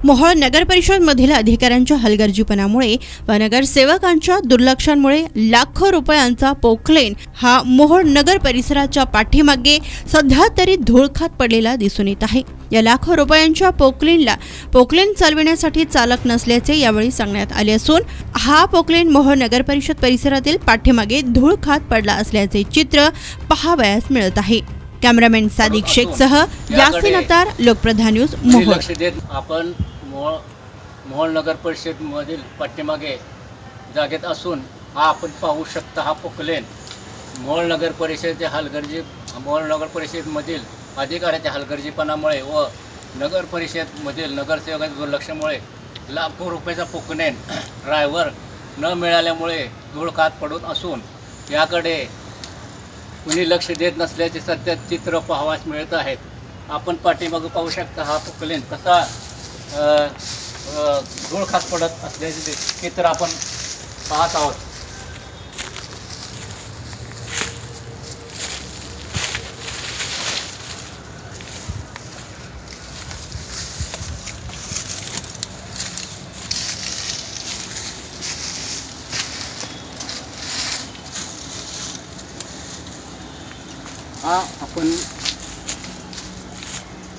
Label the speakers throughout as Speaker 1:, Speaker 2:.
Speaker 1: मोहोळ नगरपरिषदमधील अधिकाऱ्यांच्या हलगर्जीपणामुळे व नगरसेवकांच्या दुर्लक्षामुळे लाखो रुपयांचा पोकलेन हा मोहोळ नगर परिसराच्या पाठीमागे सध्या तरी धूळ खात पडलेला दिसून येत आहे। या लाखो रुपयांच्या पोकलेन चालविण्यासाठी चालक नसल्याचे यावेळी सांगण्यात आले असून हा पोकलेन मोहोळ नगरपरिषद परिसरातील पाठीमागे धूळ खात पडला असल्याचे चित्र पाहावयास मिळत आहे। कॅमेरामॅन सादिक शेख सह यासीन अतार, लोकप्रधान न्यूज मोहोळ।
Speaker 2: लक्ष देत आपण मोहोळ नगर परिषद मधील पाठीमागे जागेत असून हा आपण पाहू शकता हा पोकलेन मोहोळ नगर परिषद मधील अधिकाऱ्याच्या हलगर्जीपणामुळे व नगर परिषद मधील नगरसेवकांच्या दुर्लक्षामुळे लाखो रुपयाचा पोकलेन ड्रायव्हर न मिळाल्यामुळे धूळ खात पडून असून याकडे कुणी लक्ष देत नसल्याचे सध्या चित्र पाहावयास मिळत आहेत। आपण पाठीमागे पाहू शकता हा पोकलेन कसा धूळ खात पडत असल्याचे चित्र आपण पाहत आहोत।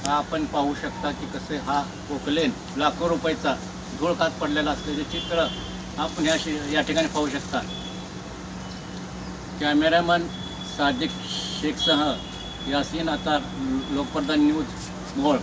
Speaker 2: आपण पाहू शकता की कसे हा पोकलेन लाखो रुपयाचा धूळ खात पडलेला असल्याचे चित्र आपण या ठिकाणी पाहू शकता। कॅमेरामॅन सादिक शेखसह यासीन अतार, लोकप्रधान न्यूज मोहोळ।